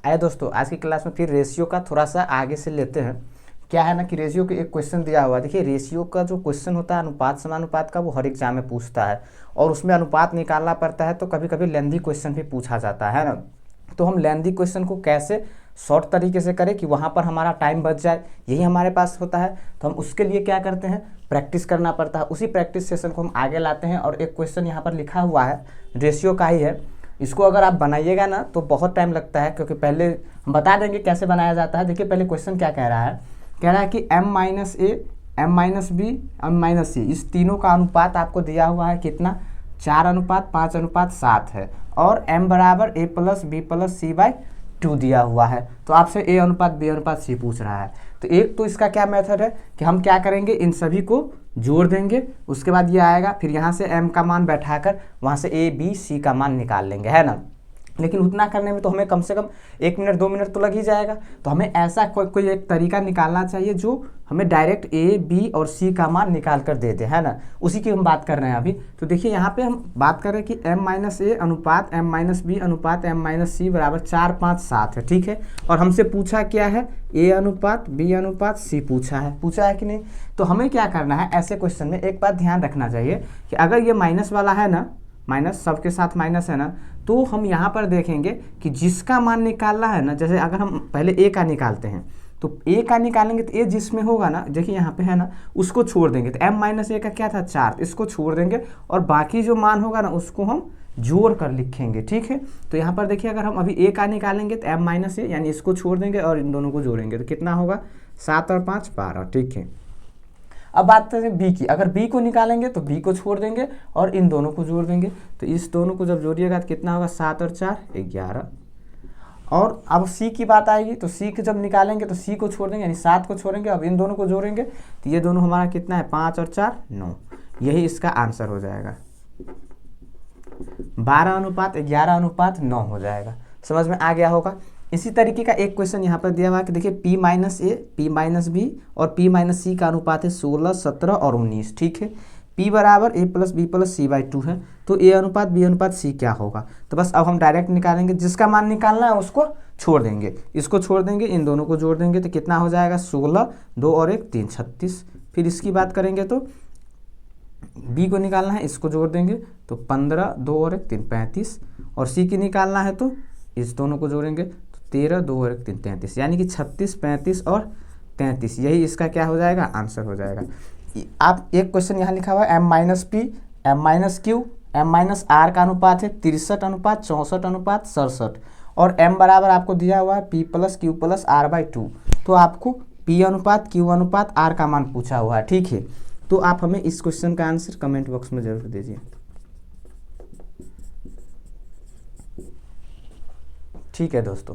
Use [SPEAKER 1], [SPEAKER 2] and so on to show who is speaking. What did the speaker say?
[SPEAKER 1] आइए दोस्तों आज की क्लास में फिर रेशियो का थोड़ा सा आगे से लेते हैं। क्या है ना कि रेशियो के एक क्वेश्चन दिया हुआ है। देखिए रेशियो का जो क्वेश्चन होता है अनुपात समानुपात का, वो हर एग्जाम में पूछता है और उसमें अनुपात निकालना पड़ता है, तो कभी कभी लेंदी क्वेश्चन भी पूछा जाता है ना। तो हम लेंदी क्वेश्चन को कैसे शॉर्ट तरीके से करें कि वहाँ पर हमारा टाइम बच जाए, यही हमारे पास होता है। तो हम उसके लिए क्या करते हैं, प्रैक्टिस करना पड़ता है। उसी प्रैक्टिस सेशन को हम आगे लाते हैं और एक क्वेश्चन यहाँ पर लिखा हुआ है रेशियो का ही है। इसको अगर आप बनाइएगा ना तो बहुत टाइम लगता है, क्योंकि पहले हम बता देंगे कैसे बनाया जाता है। देखिए पहले क्वेश्चन क्या कह रहा है, कह रहा है कि m minus A, m minus B, m minus C, इस तीनों का अनुपात आपको दिया हुआ है कितना, 4:5:7 है। और m बराबर a plus B plus C by 2 दिया हुआ है। तो आपसे a अनुपात b अनुपात c पूछ रहा है। तो एक तो इसका क्या मेथड है कि हम क्या करेंगे, इन सभी को जोड़ देंगे, उसके बाद ये आएगा, फिर यहाँ से m का मान बैठाकर वहाँ से a b c का मान निकाल लेंगे, है ना। लेकिन उतना करने में तो हमें कम से कम 1 मिनट 2 मिनट तो लग ही जाएगा। तो हमें ऐसा कोई एक तरीका निकालना चाहिए जो हमें डायरेक्ट ए बी और सी का मान निकाल कर दे दे, है ना। उसी की हम बात कर रहे हैं अभी। तो देखिए यहाँ पे हम बात कर रहे हैं कि m माइनस ए अनुपात m माइनस बी अनुपात m माइनस सी बराबर 4 5 7 है, ठीक है। और हमसे पूछा क्या है, a अनुपात b अनुपात c पूछा है कि नहीं। तो हमें क्या करना है, ऐसे क्वेश्चन में एक बात ध्यान रखना चाहिए कि अगर ये माइनस वाला है ना, माइनस सबके साथ माइनस है ना, तो हम यहाँ पर देखेंगे कि जिसका मान निकालना है ना, जैसे अगर हम पहले ए का निकालते हैं तो ए का निकालेंगे तो ए जिसमें होगा ना, देखिए यहाँ पे है ना, उसको छोड़ देंगे। तो m माइनस ए का क्या था 4, इसको छोड़ देंगे और बाकी जो मान होगा ना उसको हम जोड़ कर लिखेंगे, ठीक है। तो यहाँ पर देखिए अगर हम अभी ए का निकालेंगे तो m माइनस ए यानी इसको छोड़ देंगे और इन दोनों को जोड़ेंगे तो कितना होगा, 7 और 5 12, ठीक है। अब बात करते हैं बी की, अगर बी को निकालेंगे तो बी को छोड़ देंगे और इन दोनों को जोड़ देंगे। तो इस दोनों को जब जोड़िएगा तो कितना होगा, 7 और 4 11। और अब सी की बात आएगी तो सी को जब निकालेंगे तो सी को छोड़ देंगे यानी 7 को छोड़ेंगे, अब इन दोनों को जोड़ेंगे तो ये दोनों हमारा कितना है, 5 और 4 9। यही इसका आंसर हो जाएगा, 12:11:9 हो जाएगा। समझ में आ गया होगा। इसी तरीके का एक क्वेश्चन यहाँ पर दिया हुआ है कि देखिए p माइनस ए, p माइनस बी और p माइनस सी का अनुपात है 16 17 और 19, ठीक है। p बराबर a plus B plus C by 2 है। तो a अनुपात b अनुपात c क्या होगा, तो बस अब हम डायरेक्ट निकालेंगे, जिसका मान निकालना है उसको छोड़ देंगे, इसको छोड़ देंगे, इन दोनों को जोड़ देंगे तो कितना हो जाएगा, 16 2 और 1 3 36। फिर इसकी बात करेंगे तो b को निकालना है, इसको जोड़ देंगे तो 15 2 और 1 3 35। और c की निकालना है तो इस दोनों को जोड़ेंगे तो 13 2 और 1 3 33, यानी कि 36 35 और 33। यही इसका क्या हो जाएगा, आंसर हो जाएगा। आप एक क्वेश्चन यहाँ लिखा हुआ है m minus p m minus q m minus r का अनुपात है 63:64:67 और m बराबर आपको दिया हुआ है p plus q plus r by 2। तो आपको p अनुपात q अनुपात r का मान पूछा हुआ है, ठीक है। तो आप हमें इस क्वेश्चन का आंसर कमेंट बॉक्स में जरूर दीजिए, ठीक है दोस्तों।